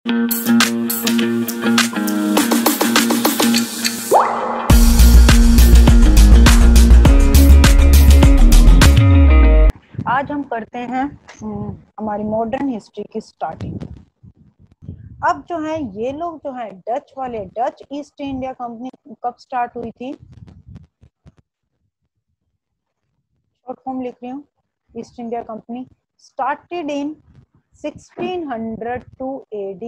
आज हम करते हैं हमारी मॉडर्न हिस्ट्री की स्टार्टिंग। अब जो है ये लोग जो है डच वाले, डच ईस्ट इंडिया कंपनी कब स्टार्ट हुई थी? शॉर्ट फॉर्म लिख रही हूँ। East India company started in 1602 AD।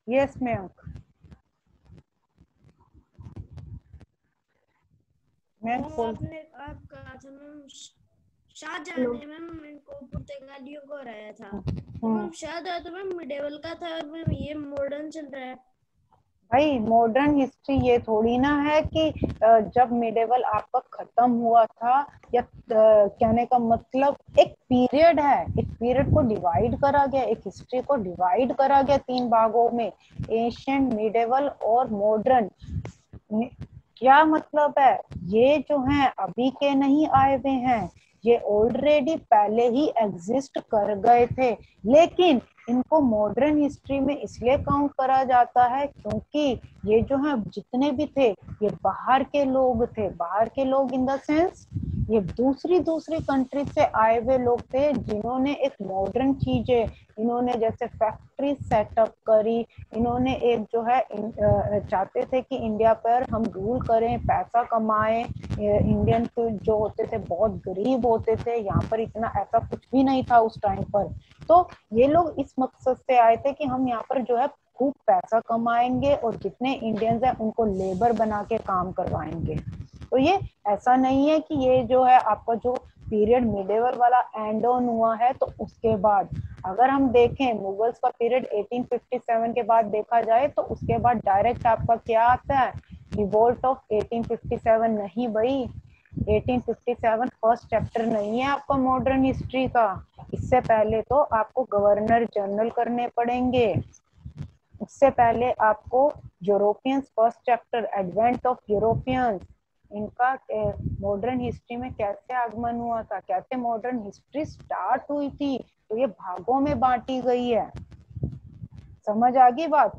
Yes Mayank, आपने आप कहा था मैम, शाहजहां ने मैम इनको पुर्तगालियों को हराया था। मैम शाहजहां तो मैम मिडिवल का था और मैम ये मॉडर्न चल रहा है। भाई मॉडर्न हिस्ट्री ये थोड़ी ना है कि जब मिडिवल आपका खत्म हुआ था, या कहने का मतलब एक पीरियड है, एक पीरियड को डिवाइड करा गया, एक हिस्ट्री को डिवाइड करा गया 3 भागों में, एशियंट, मिडिवल और मॉडर्न। क्या मतलब है? ये जो है अभी के नहीं आए हुए हैं, ये ऑलरेडी पहले ही एग्जिस्ट कर गए थे, लेकिन इनको मॉडर्न हिस्ट्री में इसलिए काउंट करा जाता है क्योंकि ये जो है जितने भी थे ये बाहर के लोग थे। बाहर के लोग इन द सेंस ये दूसरी कंट्री से आए हुए लोग थे, जिन्होंने एक मॉडर्न चीजें, इन्होंने जैसे फैक्ट्री सेटअप करी, इन्होंने एक जो है चाहते थे कि इंडिया पर हम रूल करें, पैसा कमाएं। इंडियन तो जो होते थे बहुत गरीब होते थे, यहाँ पर इतना ऐसा कुछ भी नहीं था उस टाइम पर। तो ये लोग इस मकसद से आए थे कि हम यहाँ पर जो है खूब पैसा कमाएंगे और जितने इंडियंस हैं उनको लेबर बना के काम करवाएंगे। तो ये ऐसा नहीं है कि ये जो है आपका जो पीरियड मिडिवल वाला एंड ऑन हुआ है तो उसके बाद, अगर हम देखें मुगल्स का पीरियड 1857 के बाद देखा जाए तो उसके बाद डायरेक्ट आपका क्या आता है? Revolt of 1857। नहीं भाई, 1857 फर्स्ट चैप्टर नहीं है आपका मॉडर्न हिस्ट्री का। इससे पहले तो आपको गवर्नर जनरल करने पड़ेंगे। उससे पहले आपको Europeans first chapter, advent of Europeans, इनका मॉडर्न हिस्ट्री में कैसे आगमन हुआ था, कैसे मॉडर्न हिस्ट्री स्टार्ट हुई थी, तो ये भागों में बांटी गई है। समझ आ गई बात?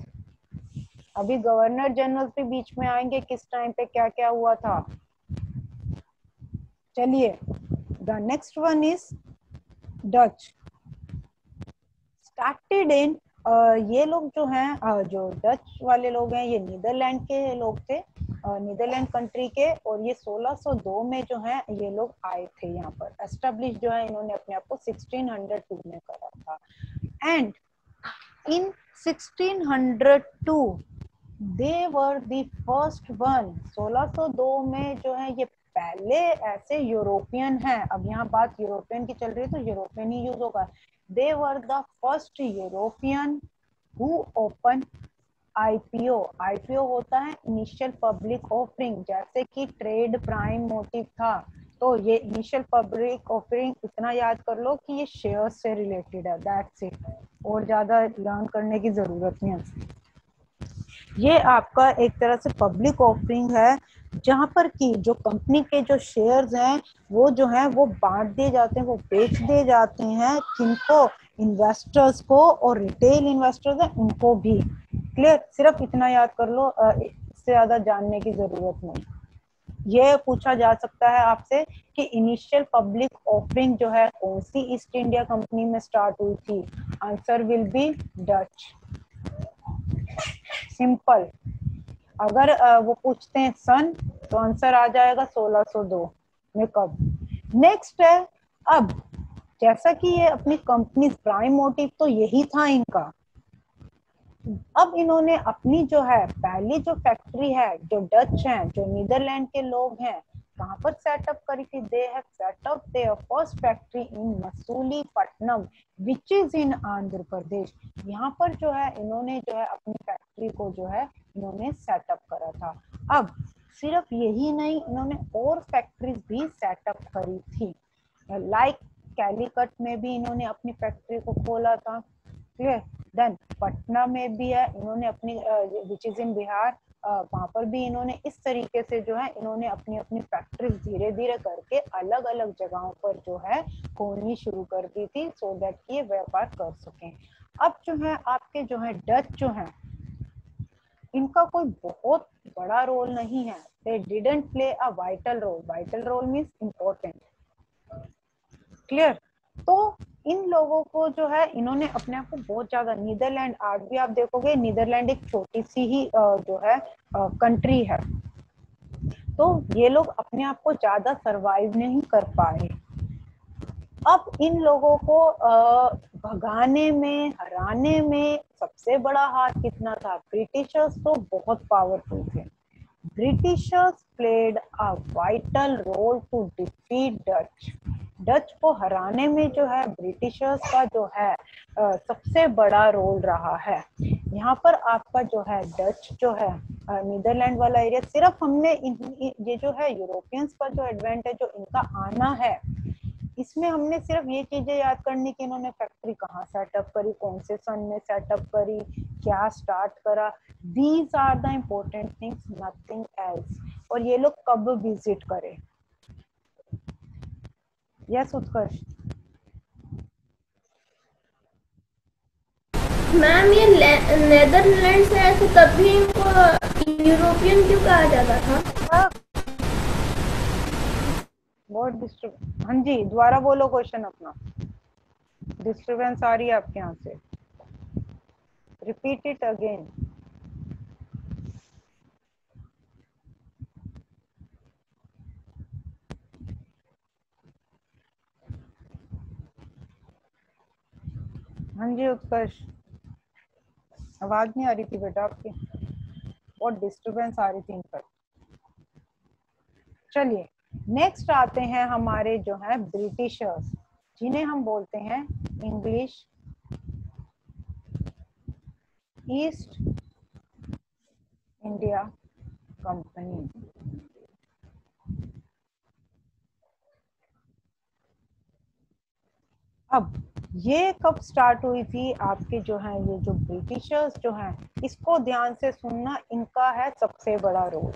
अभी गवर्नर जनरल भी बीच में आएंगे, किस टाइम पे क्या क्या हुआ था। चलिए, the next one is Dutch. Started in ये लोग जो हैं, जो डच वाले लोग हैं, ये नीदरलैंड के लोग थे, नीदरलैंड कंट्री के, और ये 1602 में जो है ये लोग आए थे यहाँ पर। एस्टेब्लिश जो है इन्होंने अपने आप को 1602 में करा था। And in 1602 they were the first one. 1602 में जो है ये पहले ऐसे यूरोपियन हैं, अब यहाँ बात यूरोपियन की चल रही है तो यूरोपियन ही यूज होगा। They were the first European who opened IPO। IPO होता है इनिशियल पब्लिक ऑफरिंग, जैसे कि ट्रेड प्राइम मोटिव था, तो ये इनिशियल पब्लिक ऑफरिंग इतना याद कर लो कि ये शेयर से रिलेटेड है, दैट्स इट, और ज्यादा लर्न करने की जरूरत नहीं है। ये आपका एक तरह से पब्लिक ऑफरिंग है, जहां पर कि जो कंपनी के जो शेयर्स हैं वो जो है वो बांट दिए जाते हैं, वो बेच दिए जाते हैं, किनको? इन्वेस्टर्स को, और रिटेल इन्वेस्टर्स हैं उनको भी। क्लियर? सिर्फ इतना याद कर लो, इससे ज्यादा जानने की जरूरत नहीं। ये पूछा जा सकता है आपसे कि इनिशियल पब्लिक ऑफरिंग जो है कौन सी ईस्ट इंडिया कंपनी में स्टार्ट हुई थी? Answer will be Dutch. Simple. अगर वो पूछते हैं सन, तो आंसर आ जाएगा 1602 में। कब? नेक्स्ट है, अब जैसा कि ये अपनी कंपनी प्राइम मोटिव तो यही था इनका, अब इन्होंने अपनी जो है पहली जो फैक्ट्री है, जो डच हैं, जो नीदरलैंड के लोग हैं, कहाँ पर सेटअप करी थी? They have set up their first factory in Masulipatnam which is in Andhra Pradesh. यहाँ पर जो है इन्होंने जो है अपनी फैक्ट्री को जो है इन्होंने सेटअप करा था। अब सिर्फ यही नहीं, इन्होंने और फैक्ट्रीज भी सेटअप करी थी, लाइक कैलीकट में भी इन्होंने अपनी फैक्ट्री को खोला था। क्लियर? देन पटना में भी है इन्होंने अपनी, विच इज इन बिहार, वहां पर भी इन्होंने इस तरीके से जो है इन्होंने अपनी अपनी फैक्ट्रीज धीरे धीरे करके अलग अलग जगहों पर जो है खोलनी शुरू कर दी थी, सो दैट ये व्यापार कर सकें। अब जो है आपके जो है डच जो है इनका कोई बहुत बड़ा रोल नहीं है, they didn't play a vital role, vital role means important, clear. तो इन लोगों को जो है इन्होंने अपने आप को बहुत ज्यादा, नीदरलैंड आज भी आप देखोगे नीदरलैंड एक छोटी सी ही जो है कंट्री है, तो ये लोग अपने आप को ज्यादा सरवाइव नहीं कर पाए। अब इन लोगों को भगाने में, हराने में सबसे बड़ा हाथ कितना था, ब्रिटिशर्स तो बहुत पावरफुल थे। Britishers played a vital role to defeat Dutch, Dutch को हराने में जो है ब्रिटिशर्स का जो है सबसे बड़ा रोल रहा है। यहाँ पर आपका जो है डच जो है नीदरलैंड वाला एरिया, सिर्फ हमने ये जो है यूरोपियंस का जो एडवेंट है, जो इनका आना है, इसमें हमने सिर्फ ये चीजें याद करनी कि इन्होंने फैक्ट्री कहाँ सेटअप करी, कौन से सन में सेटअप करी, क्या स्टार्ट करा, these are the important things, nothing else. और ये लोग कब विजिट करे। यस उत्कर्ष। मैम ये नेदरलैंड से है तो तब भी इनको यूरोपियन क्यों कहा जाता था? बहुत डिस्टर्ब, हाँ जी दोबारा बोलो क्वेश्चन अपना, डिस्टर्बेंस आ रही है आपके यहाँ से, रिपीट इट अगेन। हाँ जी उत्कर्ष, आवाज नहीं आ रही थी बेटा आपकी, बहुत डिस्टर्बेंस आ रही थी इन पर। चलिए नेक्स्ट आते हैं हमारे जो है ब्रिटिशर्स, जिन्हें हम बोलते हैं इंग्लिश ईस्ट इंडिया कंपनी। अब ये कब स्टार्ट हुई थी, आपके जो है ये जो ब्रिटिशर्स जो हैं, इसको ध्यान से सुनना, इनका है सबसे बड़ा रोल।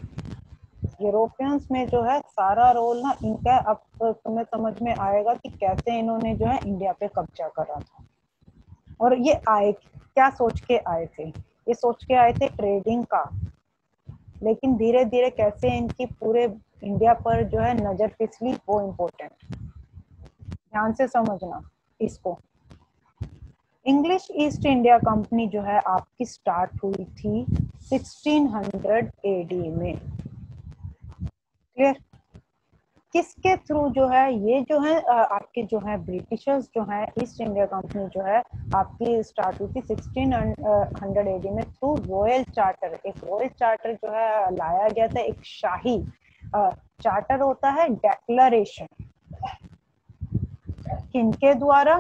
यूरोपियंस में जो है सारा रोल ना इनका, अब तुम्हें समझ में आएगा कि कैसे इन्होंने जो है इंडिया पे कब्जा करा था। और ये आए क्या सोच के आए थे, ये सोच के आए थे ट्रेडिंग का, लेकिन धीरे धीरे कैसे इनकी पूरे इंडिया पर जो है नजर फिसली, वो इम्पोर्टेंट, ध्यान से समझना इसको। इंग्लिश ईस्ट इंडिया कंपनी जो है आपकी स्टार्ट हुई थी 1600 एडी में, क्लियर। किसके थ्रू जो है ये जो है आपके जो है ब्रिटिशर्स जो है ईस्ट इंडिया कंपनी जो है आपकी स्टार्ट हुई थी 1600 एडी में, थ्रू रॉयल चार्टर। एक रॉयल चार्टर जो है लाया गया था, एक शाही चार्टर होता है, डेक्लरेशन, किनके द्वारा,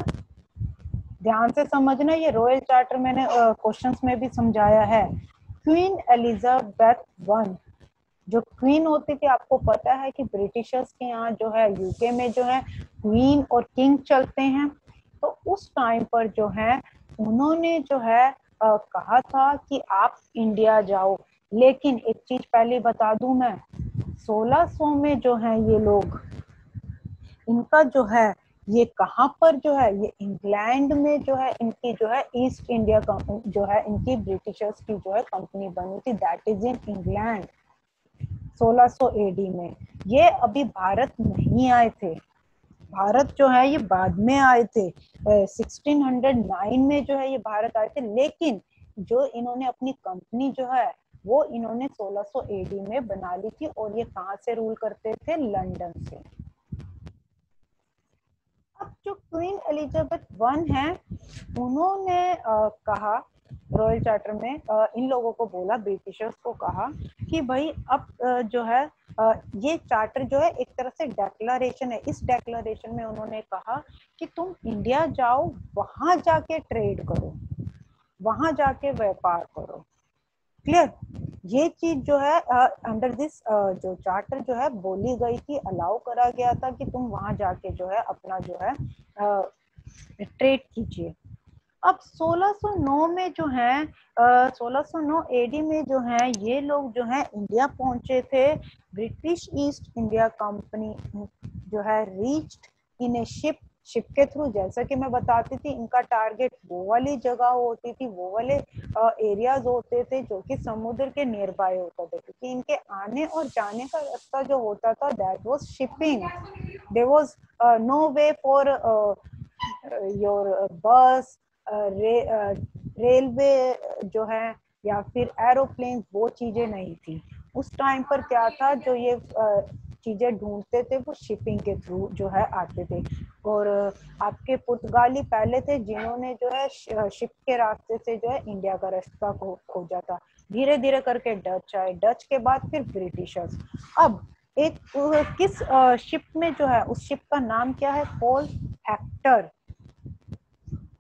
ध्यान से समझना। ये रॉयल चार्टर मैंने क्वेश्चंस में भी समझाया है, क्वीन एलिजाबेथ वन, जो क्वीन होती थी, आपको पता है कि ब्रिटिशर्स के यहाँ जो है यूके में जो है क्वीन और किंग चलते हैं, तो उस टाइम पर जो है उन्होंने जो है कहा था कि आप इंडिया जाओ। लेकिन एक चीज पहले बता दूं मैं, 1600 में जो है ये लोग, इनका जो है ये कहाँ पर जो है, ये इंग्लैंड में जो है इनकी जो है ईस्ट इंडिया कंपनी जो है इनकी ब्रिटिशर्स की जो है कंपनी बनी थी, that is in England 1600 AD में। ये अभी भारत नहीं आए थे, भारत जो है ये बाद में आए थे, 1609 में जो है ये भारत आए थे, लेकिन जो इन्होंने अपनी कंपनी जो है वो इन्होंने 1600 एडी में बना ली थी, और ये कहाँ से रूल करते थे, लंदन से। अब जो क्वीन एलिजाबेथ वन है, उन्होंने कहा रॉयल चार्टर में, इन लोगों को बोला, ब्रिटिशर्स को कहा कि भाई अब जो है ये चार्टर जो है एक तरह से डेक्लरेशन है। इस डेक्लरेशन में उन्होंने कहा कि तुम इंडिया जाओ, वहां जाके ट्रेड करो, वहां जाके व्यापार करो, क्लियर। ये चीज जो है अंडर दिस जो चार्टर जो है बोली गई थी, अलाउ करा गया था कि तुम वहां जाके जो है अपना जो है ट्रेड कीजिए। अब 1609 में जो है 1609 एडी में जो है ये लोग जो है इंडिया पहुंचे थे। ब्रिटिश ईस्ट इंडिया कंपनी जो है रीच्ड इन ए शिप के थ्रू। जैसा कि मैं बताती थी, इनका टारगेट वो वाली जगह होती थी, वो वाले एरियाज होते थे जो कि समुद्र के नियर बाय होता था, क्योंकि इनके आने और जाने का रास्ता जो होता था that was shipping. There was no way for your bus, railway जो है या फिर एरोप्लेन, वो चीजें नहीं थी उस टाइम पर। क्या था, जो ये चीजें ढूंढते थे वो शिपिंग के थ्रू जो है आते थे। और आपके पुर्तगाली पहले थे जिन्होंने जो है शिप के रास्ते से जो है इंडिया का रास्ता खोजा था। धीरे धीरे करके डच आए, डच के बाद फिर ब्रिटिशर्स। अब एक किस शिप में जो है, उस शिप का नाम क्या है, पॉल हेक्टर।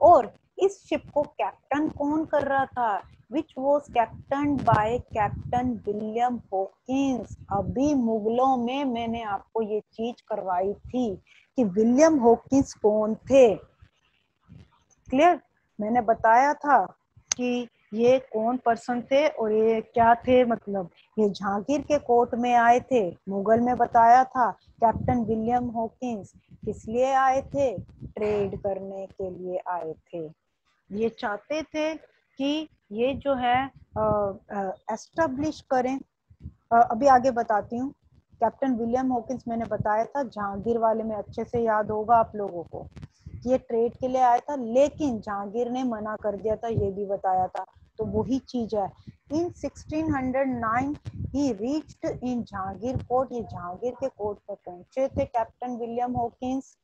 और इस शिप को कैप्टन कौन कर रहा था, which was captain by captain William Hawkins. अभी मुगलों में मैंने आपको ये चीज करवाई थी कि विलियम हॉकिंस कौन थे। क्लियर, मैंने बताया था कि ये कौन पर्सन थे और ये क्या थे। मतलब ये जहांगीर के कोर्ट में आए थे, मुगल में बताया था। कैप्टन विलियम हॉकिंस किस लिए आए थे, ट्रेड करने के लिए आए थे। ये चाहते थे कि ये जो है एस्टेब्लिश करें। अभी आगे बताती हूँ। कैप्टन विलियम हॉकिंस मैंने बताया था, जहांगीर वाले में अच्छे से याद होगा आप लोगों को, ये ट्रेड के लिए आया था, लेकिन जहांगीर ने मना कर दिया था, ये भी बताया था। तो वही चीज है। इन 1609 ही रीच्ड इन जहांगीर कोर्ट। ये जहांगीर के कोर्ट पर पहुंचे थे कैप्टन विलियम हॉकिंस।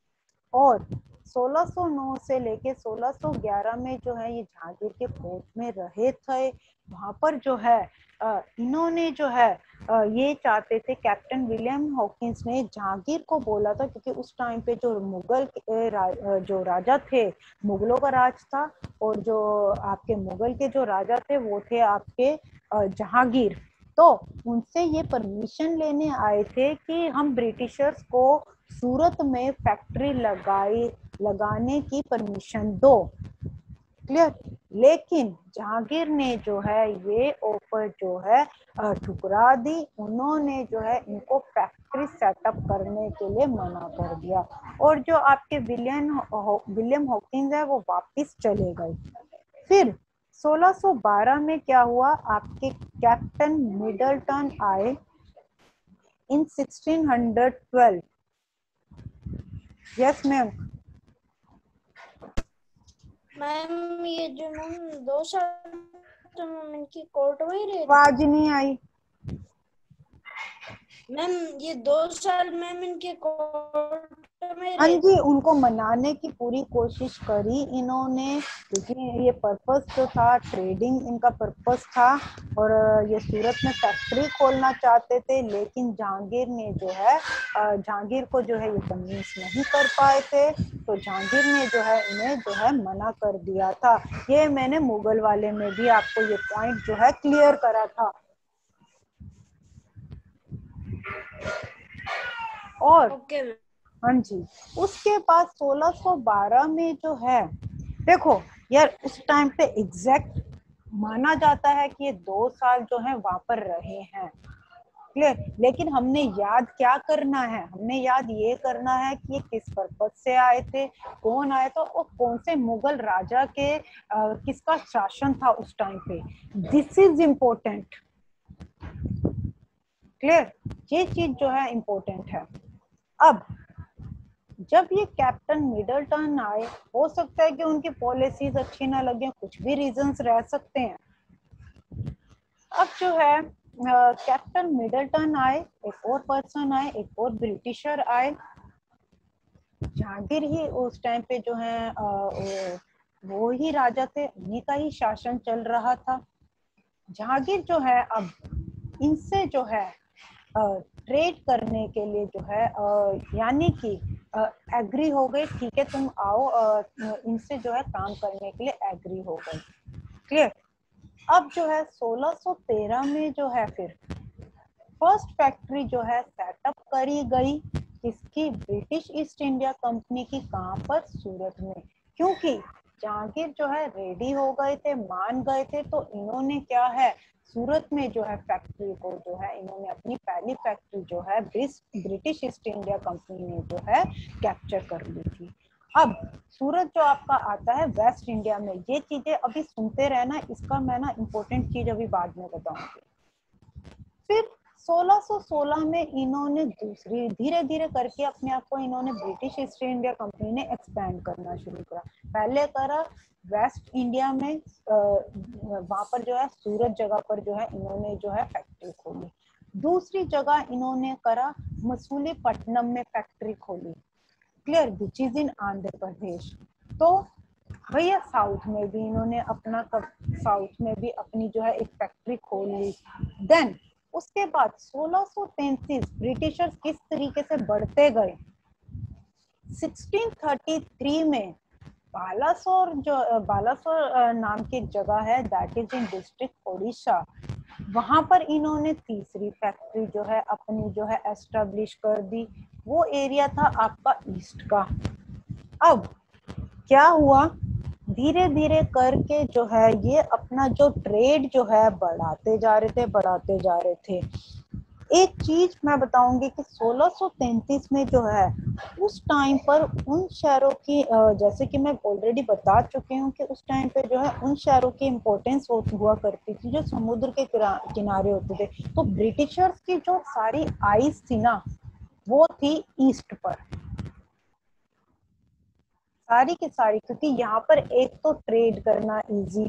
और 1609 से लेके 1611 में जो है ये जहांगीर के कोर्ट में रहे थे। वहां पर जो है इन्होंने जो है ये चाहते थे, कैप्टन विलियम हॉकिंस ने जहांगीर को बोला था, क्योंकि उस टाइम पे जो मुगल जो राजा थे, मुगलों का राज था, और जो आपके मुगल के जो राजा थे वो थे आपके जहांगीर। तो उनसे ये परमिशन लेने आए थे कि हम ब्रिटिशर्स को सूरत में फैक्ट्री लगाने की परमिशन दो। क्लियर। लेकिन जहांगीर ने जो है ये ऑफर जो है ठुकरा दी। उन्होंने जो है इनको फैक्ट्री सेटअप करने के लिए मना कर दिया। और जो आपके विलियम हॉकिंस है वो वापस चले गए। फिर 1612 में क्या हुआ, आपके कैप्टन मिडलटन आए इन 1612। Yes ma'am. मैम ये जो मैम 2 साल तो मैम इनकी कोर्ट में ही रहे थे। आवाज नहीं आई मैम, ये 2 साल मैम इनके कोर्ट में हाँ रहे जी, थे। उनको मनाने की पूरी कोशिश करी इन्होंने, क्योंकि ये पर्पस जो था ट्रेडिंग इनका पर्पस था। और ये सूरत में फैक्ट्री खोलना चाहते थे, लेकिन जहांगीर ने जो है जहांगीर को जो है ये कन्विंस नहीं कर पाए थे। तो जहांगीर ने जो है इन्हें जो है मना कर दिया था। ये मैंने मुगल वाले में भी आपको ये पॉइंट जो है क्लियर करा था। और ओके मैम। हाँ जी, उसके बाद 1612 में जो है, देखो यार उस टाइम पे एग्जैक्ट माना जाता है कि ये 2 साल जो है वहां पर रहे हैं। क्लियर। लेकिन हमने याद क्या करना है, हमने याद ये करना है कि ये किस पर्पज से आए थे, कौन आया था, और कौन से मुगल राजा के किसका शासन था उस टाइम पे। This is important. क्लियर, ये चीज जो है इम्पोर्टेंट है। अब जब ये कैप्टन मिडलटन आए, हो सकता है कि उनकी पॉलिसीज अच्छी ना लगे, कुछ भी रीजंस रह सकते हैं। अब जो है कैप्टन मिडलटन आए, एक और पर्सन आए, एक और ब्रिटिशर आए। जहांगीर ही उस टाइम पे जो है वो ही राजा थे, उन्हीं का ही शासन चल रहा था। जहांगीर जो है अब इनसे जो है ट्रेड करने के लिए जो है यानी कि एग्री हो गए, ठीक है तुम आओ, इनसे जो है काम करने के लिए एग्री हो गए। क्लियर। अब जो है 1613 में जो है फिर फर्स्ट फैक्ट्री जो है सेटअप करी गई, किसकी, ब्रिटिश ईस्ट इंडिया कंपनी की। कहाँ पर, सूरत में। क्योंकि जहांगीर जो है रेडी हो गए थे, मान गए थे, तो इन्होंने क्या है सूरत में जो है फैक्ट्री को जो है इन्होंने अपनी पहली फैक्ट्री जो है ब्रिटिश ईस्ट इंडिया कंपनी ने जो है कैप्चर कर ली थी। अब सूरत जो आपका आता है वेस्ट इंडिया में, ये चीजें अभी सुनते रहना, इसका मैं ना इम्पोर्टेंट चीज अभी बाद में बताऊंगी। फिर 1616 में इन्होंने दूसरी धीरे धीरे करके अपने आप को इन्होंने ब्रिटिश ईस्ट इंडिया कंपनी ने एक्सपैंड करना शुरू करा। पहले करा वेस्ट इंडिया में, वहां पर जो है सूरत जगह पर जो है इन्होंने जो है फैक्ट्री खोली। दूसरी जगह इन्होंने करा मसूलीपट्टनम में फैक्ट्री खोली, clear, which is in Andhra Pradesh. तो भैया साउथ में भी इन्होंने अपना साउथ में भी अपनी जो है एक फैक्ट्री खोल ली। देन उसके बाद 1633 ब्रिटिशर्स किस तरीके से बढ़ते गए, 1633 में बालासोर नाम की एक जगह है, that is in district Odisha, वहां पर इन्होंने तीसरी फैक्ट्री जो है अपनी जो है एस्टेब्लिश कर दी। वो एरिया था आपका ईस्ट का। अब क्या हुआ, धीरे धीरे करके जो है ये अपना जो ट्रेड जो है बढ़ाते जा रहे थे। एक चीज मैं बताऊंगी कि 1633 में जो है उस टाइम पर उन शहरों की, जैसे कि मैं ऑलरेडी बता चुकी हूँ कि उस टाइम पे जो है उन शहरों की इम्पोर्टेंस हुआ करती थी जो समुद्र के किनारे होते थे। तो ब्रिटिशर्स की जो सारी आइज थी ना वो थी ईस्ट पर, सारी की सारी, क्योंकि यहाँ पर एक तो ट्रेड करना इजी,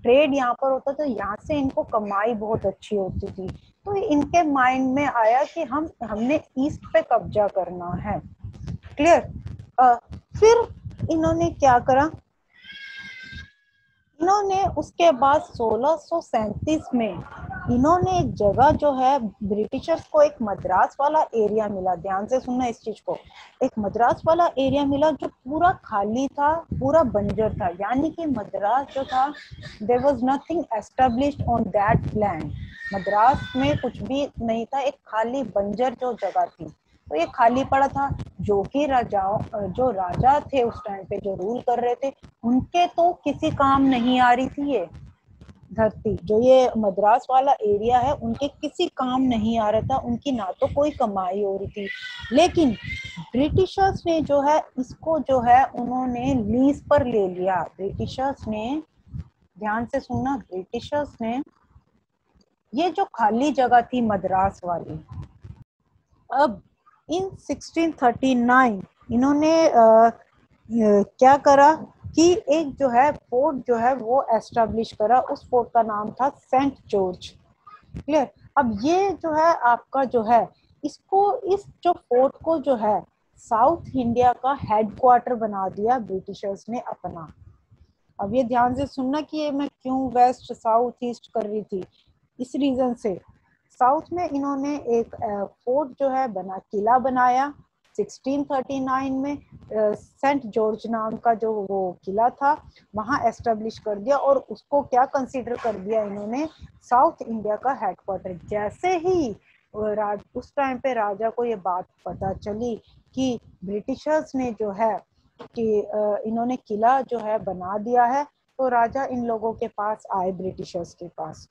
ट्रेड यहाँ पर होता था, यहाँ से इनको कमाई बहुत अच्छी होती थी। तो इनके माइंड में आया कि हमने ईस्ट पे कब्जा करना है, क्लियर। फिर इन्होंने क्या करा, इन्होंने उसके बाद 1637 में इन्होंने एक जगह जो है ब्रिटिशर्स को एक मद्रास वाला एरिया मिला, ध्यान से सुनना इस चीज को, एक मद्रास वाला एरिया मिला जो पूरा खाली था, पूरा बंजर था, यानी कि मद्रास जो था there was nothing established on that land, Madras में कुछ भी नहीं था, एक खाली बंजर जो जगह थी, तो ये खाली पड़ा था। जो कि जो राजा थे उस टाइम पे जो रूल कर रहे थे उनके तो किसी काम नहीं आ रही थी ये धरती, जो ये मद्रास वाला एरिया है उनके किसी काम नहीं आ रहा था, उनकी ना तो कोई कमाई हो रही थी। लेकिन ब्रिटिशर्स ने जो है इसको जो है उन्होंने लीज पर ले लिया, ब्रिटिशर्स ने, ध्यान से सुनना, ब्रिटिशर्स ने ये जो खाली जगह थी मद्रास वाली, अब इन 1639 इन्होंने क्या करा कि एक जो है फोर्ट जो है वो एस्टेब्लिश करा, उस फोर्ट का नाम था सेंट जॉर्ज, क्लियर। अब ये जो है आपका जो है इसको, इस जो फोर्ट को जो है साउथ इंडिया का हेडक्वार्टर बना दिया ब्रिटिशर्स ने अपना। अब ये ध्यान से सुनना कि ये मैं क्यों वेस्ट साउथ ईस्ट कर रही थी, इस रीजन से साउथ में इन्होंने एक फोर्ट जो है किला बनाया 1639 में, सेंट जॉर्ज नाम का जो वो किला था वहां एस्टेब्लिश कर दिया, और उसको क्या कंसीडर कर दिया इन्होंने साउथ इंडिया का हेडक्वार्टर। जैसे ही उस टाइम पे राजा को ये बात पता चली कि ब्रिटिशर्स ने जो है कि इन्होंने किला जो है बना दिया है, तो राजा इन लोगों के पास आए, ब्रिटिशर्स के पास।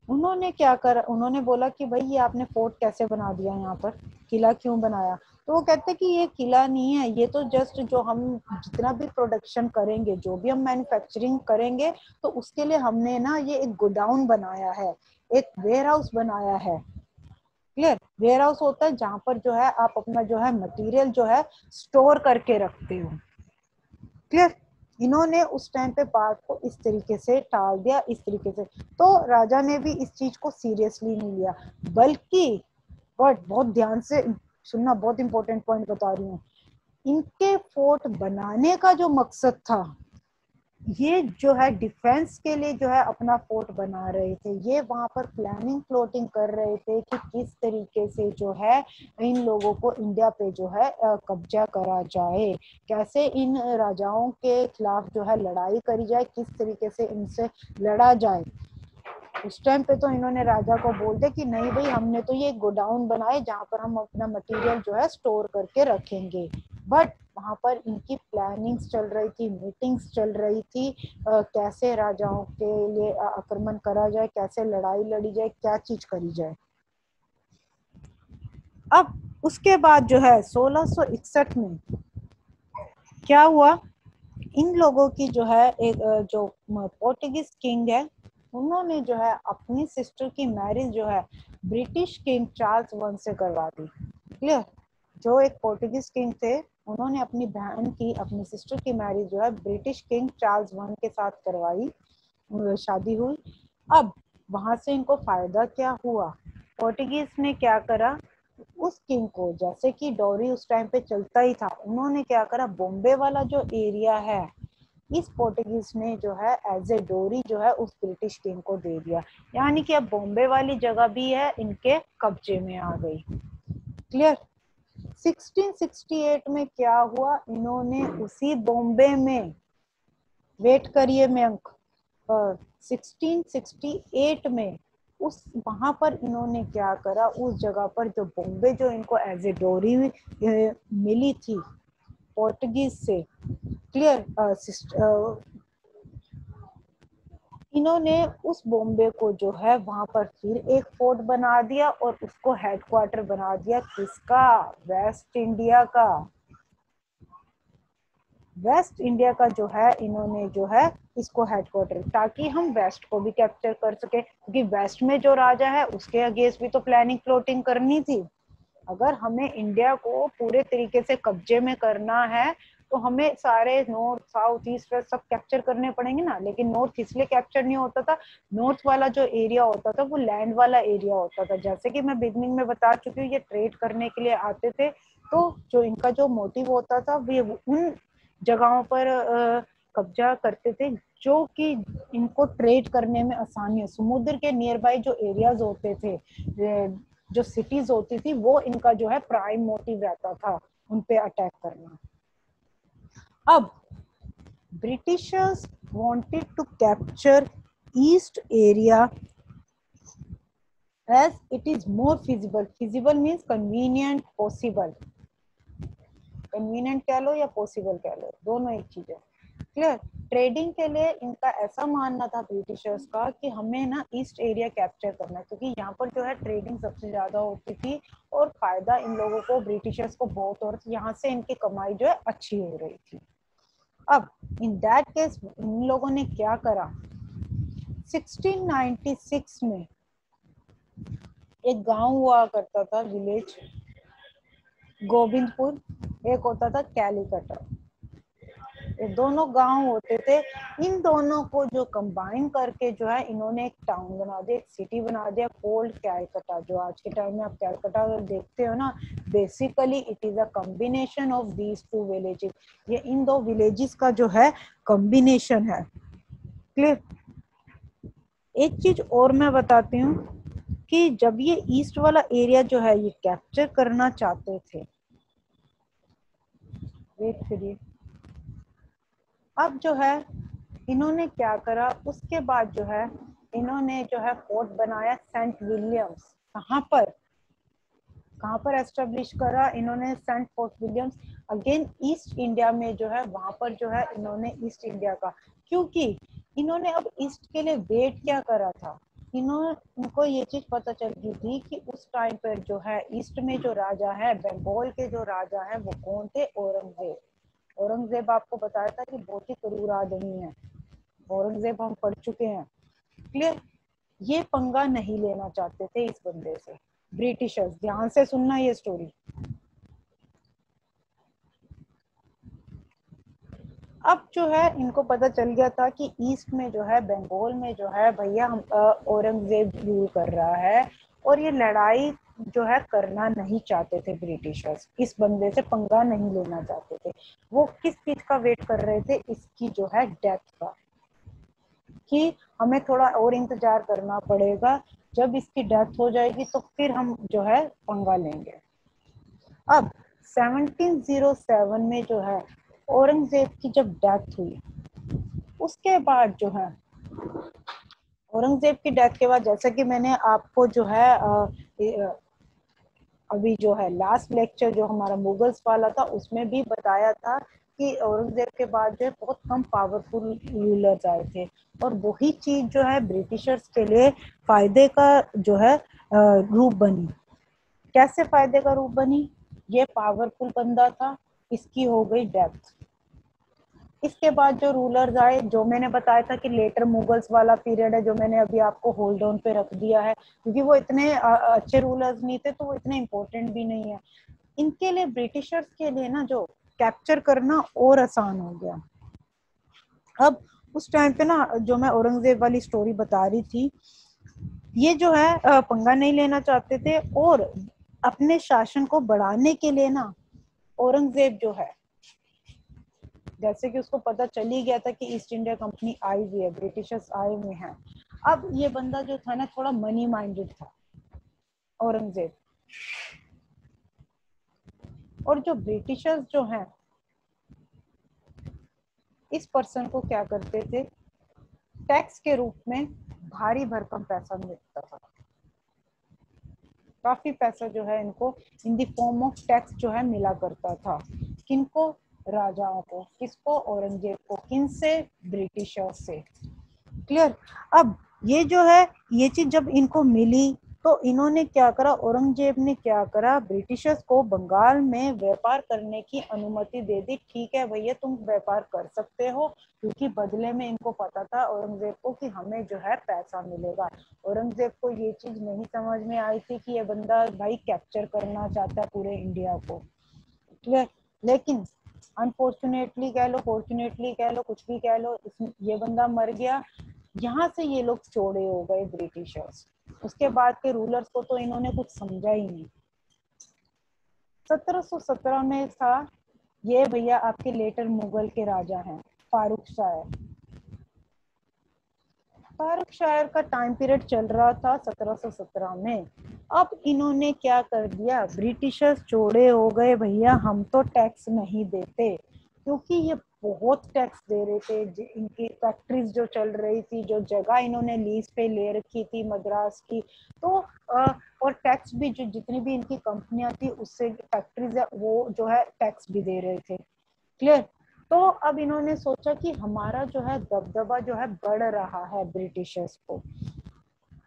उन्होंने क्या कर, उन्होंने बोला कि भाई ये आपने फोर्ट कैसे बना दिया, यहाँ पर किला क्यों बनाया? तो वो कहते कि ये किला नहीं है, ये तो जस्ट जो हम जितना भी प्रोडक्शन करेंगे, जो भी हम मैन्युफैक्चरिंग करेंगे, तो उसके लिए हमने ना ये एक गोडाउन बनाया है, एक वेयर हाउस बनाया है, क्लियर। वेयर हाउस होता है जहाँ पर जो है आप अपना जो है मटेरियल जो है स्टोर करके रखते हो, क्लियर। इन्होंने उस टाइम पे बात को इस तरीके से टाल दिया, इस तरीके से, तो राजा ने भी इस चीज को सीरियसली नहीं लिया, बल्कि बट बहुत ध्यान से सुनना, बहुत इंपॉर्टेंट पॉइंट बता रही हूँ, इनके फोर्ट बनाने का जो मकसद था, ये जो है डिफेंस के लिए जो है अपना फोर्ट बना रहे थे, ये वहां पर प्लानिंग प्लॉटिंग कर रहे थे कि किस तरीके से जो है इन लोगों को इंडिया पे जो है कब्जा करा जाए, कैसे इन राजाओं के खिलाफ जो है लड़ाई करी जाए, किस तरीके से इनसे लड़ा जाए। उस टाइम पे तो इन्होंने राजा को बोल दिया कि नहीं भाई, हमने तो ये गोडाउन बनाए जहाँ पर हम अपना मटेरियल जो है स्टोर करके रखेंगे, बट वहां पर इनकी प्लानिंग्स चल रही थी, मीटिंग्स चल रही थी, कैसे राजाओं के लिए आक्रमण करा जाए, कैसे लड़ाई लड़ी जाए, क्या चीज करी जाए। अब उसके बाद जो है 1661 में क्या हुआ, इन लोगों की जो है एक जो पोर्टुगीज किंग है, उन्होंने जो है अपनी सिस्टर की मैरिज जो है ब्रिटिश किंग चार्ल्स वन से करवा दी। क्लियर। जो एक पोर्टुगीज किंग थे, उन्होंने अपनी बहन की, अपनी सिस्टर की मैरिज जो है ब्रिटिश किंग चार्ल्स वन के साथ करवाई, शादी हुई। अब वहां से इनको फायदा क्या हुआ, पोर्टुगीज ने क्या करा, उस किंग को, जैसे कि डोरी उस टाइम पे चलता ही था, उन्होंने क्या करा, बॉम्बे वाला जो एरिया है इस पोर्टुगीज ने जो है एज ए डोरी जो है उस ब्रिटिश किंग को दे दिया, यानी कि अब बॉम्बे वाली जगह भी है इनके कब्जे में आ गई। क्लियर। 1668 में क्या हुआ, इन्होंने उसी बॉम्बे में, वेट करिए मैं अंक, 1668 में उस वहां पर इन्होंने क्या करा, उस जगह पर जो बॉम्बे जो इनको एज ए डोरी मिली थी पोर्टुगीज से, क्लियर, इन्होंने उस बॉम्बे को जो है वहां पर फिर एक फोर्ट बना दिया और उसको हेडक्वार्टर बना दिया, किसका, वेस्ट इंडिया का। वेस्ट इंडिया का जो है इन्होंने जो है इसको हेडक्वार्टर, ताकि हम वेस्ट को भी कैप्चर कर सके, क्योंकि वेस्ट में जो राजा है उसके अगेंस्ट भी तो प्लानिंग प्लॉटिंग करनी थी। अगर हमें इंडिया को पूरे तरीके से कब्जे में करना है तो हमें सारे नॉर्थ साउथ ईस्ट वेस्ट सब कैप्चर करने पड़ेंगे ना। लेकिन नॉर्थ इसलिए कैप्चर नहीं होता था, नॉर्थ वाला जो एरिया होता था वो लैंड वाला एरिया होता था, जैसे कि मैं बिगनिंग में बता चुकी हूँ, ये ट्रेड करने के लिए आते थे, तो जो इनका जो मोटिव होता था वो उन जगहों पर कब्जा करते थे जो कि इनको ट्रेड करने में आसानी है। समुद्र के नियर बाय जो एरियाज होते थे, जो सिटीज होती थी, वो इनका जो है प्राइम मोटिव रहता था उन पे अटैक करना। अब Britishers wanted to capture east area as it is more feasible, feasible means convenient, possible, convenient कह लो या पॉसिबल कह लो, दोनों एक चीज है। क्लियर। ट्रेडिंग के लिए इनका ऐसा मानना था ब्रिटिशर्स का कि हमें ना ईस्ट एरिया कैप्चर करना है, क्योंकि यहाँ पर जो है ट्रेडिंग सबसे ज्यादा होती थी और फायदा इन लोगों को, ब्रिटिशर्स को बहुत, और यहाँ से इनकी कमाई जो है अच्छी हो रही थी। अब इन दैट केस इन लोगों ने क्या करा, 1696 में एक गांव हुआ करता था, विलेज गोविंदपुर, एक होता था कैलिकटा, ये दोनों गांव होते थे। इन दोनों को जो कंबाइन करके जो है इन्होंने एक टाउन बना दिया, एक सिटी बना दिया, कोल्ड कैलकटा। जो आज के टाइम में आप कैलकटा देखते हो ना, basically it is a combination of these two villages, ये इन दो विलेजेस का जो है कॉम्बिनेशन है। क्लियर। एक चीज और मैं बताती हूँ कि जब ये ईस्ट वाला एरिया जो है ये कैप्चर करना चाहते थे, वेट करिए, अब जो है इन्होंने क्या करा, उसके बाद जो है इन्होंने जो है फोर्ट बनाया सेंट विलियम्स। कहाँ पर एस्टेब्लिश करा इन्होंने, saint fort Williams, again east India में जो है, वहां पर जो है इन्होंने ईस्ट इंडिया का, क्योंकि इन्होंने अब ईस्ट के लिए वेट क्या करा था, इनको ये चीज पता चल गई थी कि उस टाइम पर जो है ईस्ट में जो राजा है, बंगाल के जो राजा है वो कौन थे, औरंगजेब। औरंगजेब आपको बताया था कि बहुत ही क्रूर आदमी है, औरंगजेब हम पढ़ चुके हैं। क्लियर। ये पंगा नहीं लेना चाहते थे इस बंदे से ब्रिटिशर्स, ध्यान से सुनना ये स्टोरी। अब जो है इनको पता चल गया था कि ईस्ट में जो है बंगाल में जो है भैया हम औरंगजेब रूल कर रहा है, और ये लड़ाई जो है करना नहीं चाहते थे ब्रिटिशर्स, इस बंदे से पंगा नहीं लेना चाहते थे। वो किस चीज का वेट कर रहे थे, इसकी जो है डेथ का, कि हमें थोड़ा और इंतजार करना पड़ेगा, जब इसकी डेथ हो जाएगी तो फिर हम जो है पंगा लेंगे। अब 1707 में जो है औरंगजेब की जब डेथ हुई, उसके बाद जो है औरंगजेब की डेथ के बाद, जैसा कि मैंने आपको जो है अभी जो है लास्ट लेक्चर जो हमारा मुगल्स वाला था उसमें भी बताया था कि औरंगजेब के बाद जो है बहुत कम पावरफुल रूलर्स आए थे, और वही चीज जो है ब्रिटिशर्स के लिए फायदे का जो है रूप बनी। कैसे फायदे का रूप बनी? ये पावरफुल बंदा था, इसकी हो गई डेथ। इसके बाद जो रूलर्स आए, जो मैंने बताया था कि लेटर मुगल्स वाला पीरियड है, जो मैंने अभी आपको होल्ड ऑन पे रख दिया है, क्योंकि वो इतने अच्छे रूलर्स नहीं थे तो वो इतने इंपॉर्टेंट भी नहीं है। इनके लिए ब्रिटिशर्स के लिए ना जो कैप्चर करना और आसान हो गया। अब उस टाइम पे ना जो मैं औरंगजेब वाली स्टोरी बता रही थी, ये जो है पंगा नहीं लेना चाहते थे, और अपने शासन को बढ़ाने के लिए ना औरंगजेब जो है, जैसे कि उसको पता चल ही गया था कि ईस्ट इंडिया कंपनी आई हुई है, ब्रिटिशर्स आए हुए हैं। अब ये बंदा जो था ना थोड़ा मनी माइंडेड था औरंगजेब, और जो ब्रिटिशर्स जो हैं इस पर्सन को क्या करते थे, टैक्स के रूप में भारी भरकम पैसा मिलता था। काफी पैसा जो है इनको in the form of tax जो है मिला करता था। किनको? राजाओं को। किसको? औरंगजेब को। किन से? ब्रिटिशर्स से। क्लियर? अब ये जो है ये चीज जब इनको मिली तो इन्होंने क्या करा, औरंगजेब ने क्या करा, ब्रिटिशर्स को बंगाल में व्यापार करने की अनुमति दे दी। ठीक है भैया तुम व्यापार कर सकते हो, क्योंकि बदले में इनको पता था औरंगजेब को कि हमें जो है पैसा मिलेगा। औरंगजेब को ये चीज नहीं समझ में आई थी कि ये बंदा भाई कैप्चर करना चाहता है पूरे इंडिया को। क्लियर? लेकिन अनफॉर्चुनेटली कह लो, फॉर्चुनेटली कह लो, कुछ भी कह लो, ये बंदा मर गया। यहाँ से ये लोग चौड़े हो गए ब्रिटिशर्स। उसके बाद के रूलर्स को तो इन्होंने कुछ समझा ही नहीं। 1717 में था ये भैया, आपके लेटर मुगल के राजा हैं फारूक शायर। फारूक शायर का टाइम पीरियड चल रहा था 1717 में। अब इन्होंने क्या कर दिया, ब्रिटिशर्स चौड़े हो गए, भैया हम तो टैक्स नहीं देते, क्योंकि ये बहुत टैक्स दे रहे थे। इनकी फैक्ट्रीज जो चल रही थी, जो जगह इन्होंने लीज पे ले रखी थी मद्रास की, तो और टैक्स भी जो जितनी भी इनकी कंपनियां थी उससे फैक्ट्रीज वो जो है टैक्स भी दे रहे थे। क्लियर? तो अब इन्होंने सोचा कि हमारा जो है दबदबा जो है बढ़ रहा है ब्रिटिशर्स को,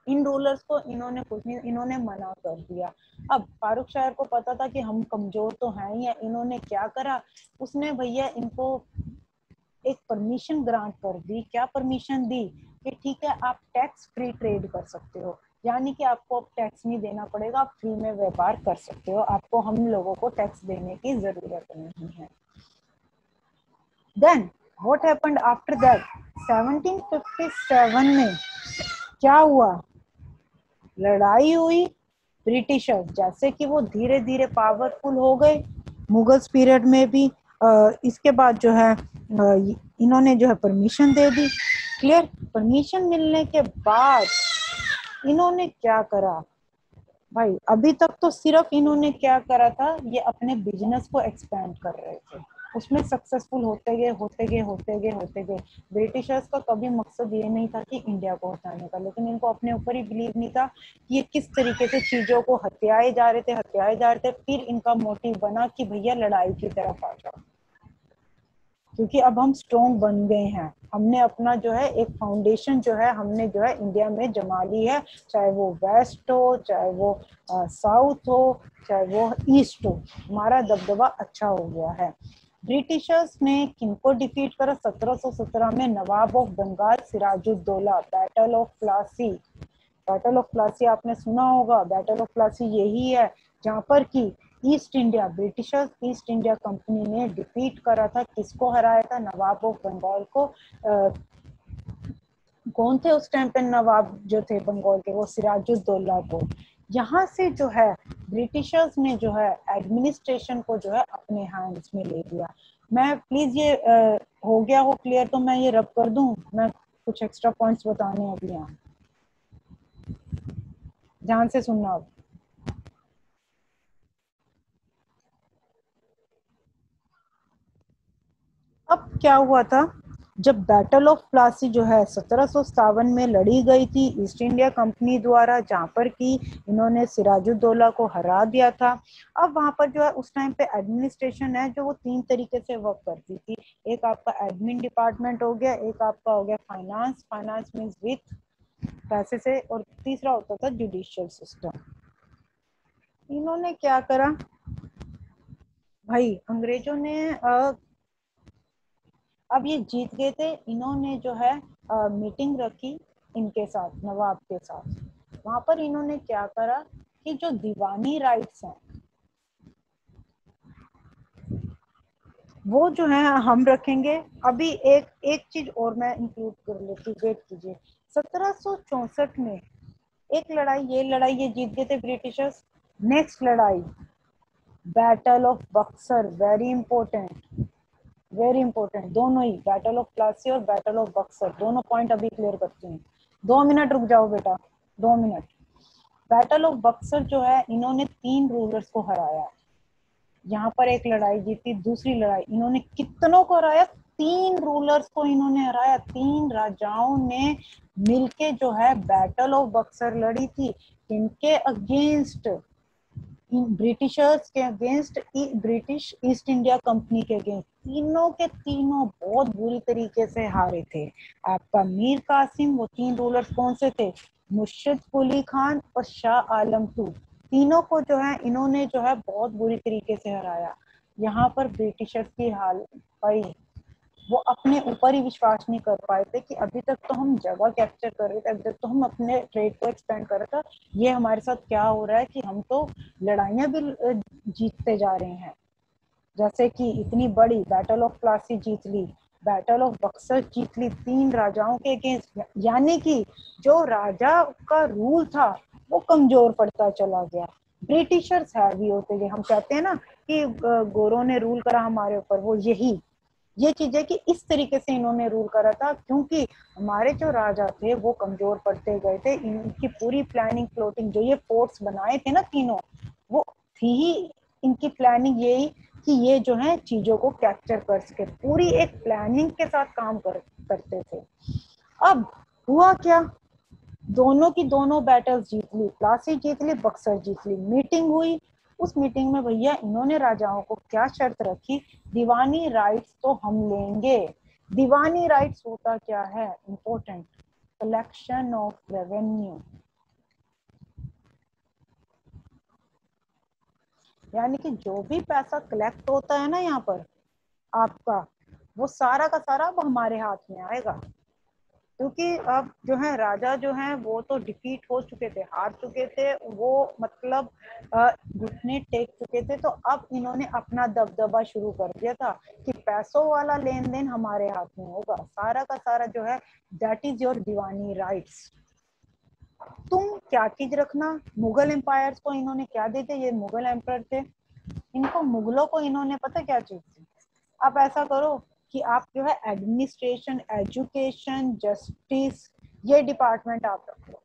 इन रूलर्स को इन्होंने कुछ नहीं, इन्होंने मना कर दिया। अब फारूक शायर को पता था कि हम कमजोर तो हैं ही है। इन्होंने क्या करा, उसने भैया इनको एक परमिशन ग्रांट कर दी। क्या परमिशन दी? कि ठीक है आप टैक्स फ्री ट्रेड कर सकते हो, यानी कि आपको अब टैक्स नहीं देना पड़ेगा, आप फ्री में व्यापार कर सकते हो, आपको हम लोगों को टैक्स देने की जरूरत नहीं है। Then what happened after that? 1757 में क्या हुआ? लड़ाई हुई। ब्रिटिशर्स जैसे कि वो धीरे धीरे पावरफुल हो गए मुगल्स पीरियड में भी। इसके बाद जो है इन्होंने जो है परमिशन दे दी। क्लियर? परमिशन मिलने के बाद इन्होंने क्या करा भाई, अभी तक तो सिर्फ इन्होंने क्या करा था, ये अपने बिजनेस को एक्सपेंड कर रहे थे, उसमें सक्सेसफुल होते गए होते गए होते गए होते गए। ब्रिटिशर्स का कभी मकसद ये नहीं था कि इंडिया को हटाने का, लेकिन इनको अपने ऊपर ही बिलीव नहीं था कि ये किस तरीके से चीजों को हथियाए जा रहे थे, हथियाए जा रहे थे। फिर इनका मोटिव बना कि भैया लड़ाई की तरफ आ जाओ, क्योंकि अब हम स्ट्रॉन्ग बन गए हैं, हमने अपना जो है एक फाउंडेशन जो है हमने जो है इंडिया में जमा ली है, चाहे वो वेस्ट हो, चाहे वो साउथ हो, चाहे वो ईस्ट हो, हमारा दबदबा अच्छा हो गया है। ब्रिटिशर्स ने किनको डिफीट करा 1717 में? Nawab of Bengal Sirajuddaulah, battle of Plassey. Battle of Plassey आपने सुना होगा। बैटल ऑफ प्लासी यही है जहां पर की east India, Britishers east India company ने डिफीट करा था। किसको हराया था? नवाब ऑफ बंगाल को। कौन थे उस टाइम पे नवाब जो थे बंगाल के? वो सिराजुद्दौला को। यहाँ से जो है ब्रिटिशर्स ने जो है एडमिनिस्ट्रेशन को जो है अपने हैंड्स में ले लिया। मैं प्लीज ये हो गया हो क्लियर तो मैं ये रब कर दूं, मैं कुछ एक्स्ट्रा पॉइंट्स बताने अभी यहाँ, ध्यान से सुनना। अब क्या हुआ था, जब बैटल ऑफ प्लासी जो है 1757 में लड़ी गई थी ईस्ट इंडिया कंपनी द्वारा, जहाँ पर कि इन्होंने सिराजुद्दौला को हरा दिया था। अब वहां पर जो है उस टाइम पे एडमिनिस्ट्रेशन है जो वो 3 तरीके से वर्क करती थी। एक आपका एडमिन डिपार्टमेंट हो गया, एक आपका हो गया फाइनेंस, फाइनेंस मीन्स विथ पैसे से, और तीसरा होता था जुडिशियल सिस्टम। इन्होंने क्या करा भाई, अंग्रेजों ने अब ये जीत गए थे, इन्होंने जो है मीटिंग रखी इनके साथ, नवाब के साथ। वहां पर इन्होंने क्या करा कि जो दीवानी राइट्स हैं वो जो है हम रखेंगे। अभी एक एक चीज और मैं इंक्लूड कर लेती, वेट कीजिए। 1764 में एक लड़ाई, ये जीत गए थे ब्रिटिशर्स। नेक्स्ट लड़ाई battle of Buxar, very important, very important. दोनों ही, बैटल ऑफ प्लासी और बैटल ऑफ बक्सर, दोनों पॉइंट अभी क्लियर करती हैं। 2 मिनट रुक जाओ बेटा, 2 मिनट। बैटल ऑफ बक्सर जो है, इन्होंने 3 रूलर्स को हराया। यहाँ पर एक लड़ाई जीती, दूसरी लड़ाई इन्होंने कितनों को हराया, 3 रूलर्स को इन्होंने हराया। 3 राजाओं ने मिलके जो है बैटल ऑफ बक्सर लड़ी थी। इनके अगेंस्ट, ब्रिटिशर्स के against, British east India company के अगेंस्ट। तीनों के तीनों बहुत बुरी तरीके से हारे थे। आपका मीर कासिम, वो 3 रूलर्स कौन से थे, मुर्शिद कुली खान और शाह आलम टू, तीनों को जो है इन्होंने जो है बहुत बुरी तरीके से हराया। यहाँ पर ब्रिटिशर्स की हालत भाई, वो अपने ऊपर ही विश्वास नहीं कर पाए थे कि अभी तक तो हम जगह कैप्चर कर रहे थे, अभी तक तो हम अपने ट्रेड को एक्सपेंड कर रहे थे, ये हमारे साथ क्या हो रहा है कि हम तो लड़ाइयां भी जीतते जा रहे हैं। जैसे कि इतनी बड़ी बैटल ऑफ प्लासी जीत ली, बैटल ऑफ बक्सर जीत ली 3 राजाओं के अगेंस्ट, यानी कि जो राजा का रूल था वो कमजोर पड़ता चला गया, ब्रिटिशर्स हैवी होते गए। हम कहते हैं ना कि गोरों ने रूल करा हमारे ऊपर, वो यही ये चीज है कि इस तरीके से इन्होंने रूल करा था, क्योंकि हमारे जो राजा थे वो कमजोर पड़ते गए थे। इनकी पूरी प्लानिंग प्लॉटिंग, जो ये फोर्ट्स बनाए थे ना तीनों, वो थी ही इनकी प्लानिंग यही कि ये जो है चीजों को कैप्चर कर सके, पूरी एक प्लानिंग के साथ काम करते थे। अब हुआ क्या, दोनों की दोनों बैटल्स जीत ली, प्लासी जीत ली, बक्सर जीत ली। मीटिंग हुई, उस मीटिंग में भैया इन्होंने राजाओं को क्या शर्त रखी, दीवानी राइट्स तो हम लेंगे। दीवानी राइट्स होता क्या है, इंपॉर्टेंट, कलेक्शन ऑफ रेवेन्यू, यानी कि जो भी पैसा कलेक्ट होता है ना यहाँ पर आपका, वो सारा का सारा अब हमारे हाथ में आएगा। क्योंकि अब जो है राजा जो है वो तो डिफीट हो चुके थे, हार चुके थे, वो मतलब घुटने टेक चुके थे। तो अब इन्होंने अपना दबदबा शुरू कर दिया था कि पैसों वाला लेन देन हमारे हाथ में होगा, सारा का सारा जो है that is your Deewani rights. तुम क्या चीज रखना, मुगल एम्पायर्स को इन्होंने क्या दे थे, ये मुगल एम्पायर थे, इनको मुगलों को इन्होंने पता क्या चीज थी, आप ऐसा करो कि आप जो है एडमिनिस्ट्रेशन, एजुकेशन, जस्टिस, ये डिपार्टमेंट आप रख लो।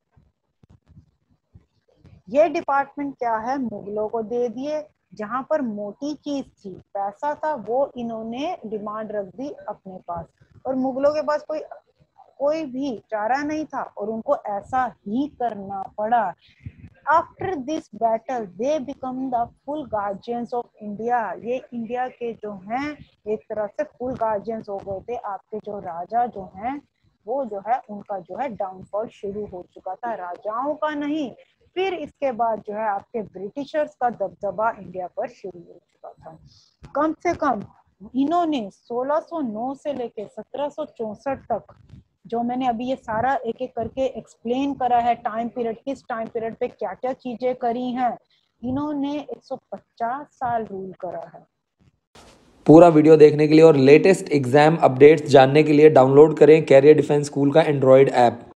ये डिपार्टमेंट क्या है, मुगलों को दे दिए। जहां पर मोटी चीज थी, पैसा था, वो इन्होंने डिमांड रख दी अपने पास, और मुगलों के पास कोई भी चारा नहीं था, और उनको ऐसा ही करना पड़ा। After this battle they become the full guardians of India. ये इंडिया के जो हैं एक तरह से फुल गार्जियंस हो गए थे। आपके जो राजा जो हैं वो जो है उनका जो है डाउनफॉल शुरू हो चुका था, राजाओं का नहीं। फिर इसके बाद जो है आपके ब्रिटिशर्स का दबदबा इंडिया पर शुरू हो चुका था। कम से कम इन्होंने 1609 से लेके 1764 तक, जो मैंने अभी ये सारा एक एक करके एक्सप्लेन करा है, टाइम पीरियड, किस टाइम पीरियड पे क्या क्या चीजें करी हैं, इन्होंने 150 साल रूल करा है। पूरा वीडियो देखने के लिए और लेटेस्ट एग्जाम अपडेट्स जानने के लिए डाउनलोड करें कैरियर डिफेंस स्कूल का एंड्रॉयड ऐप।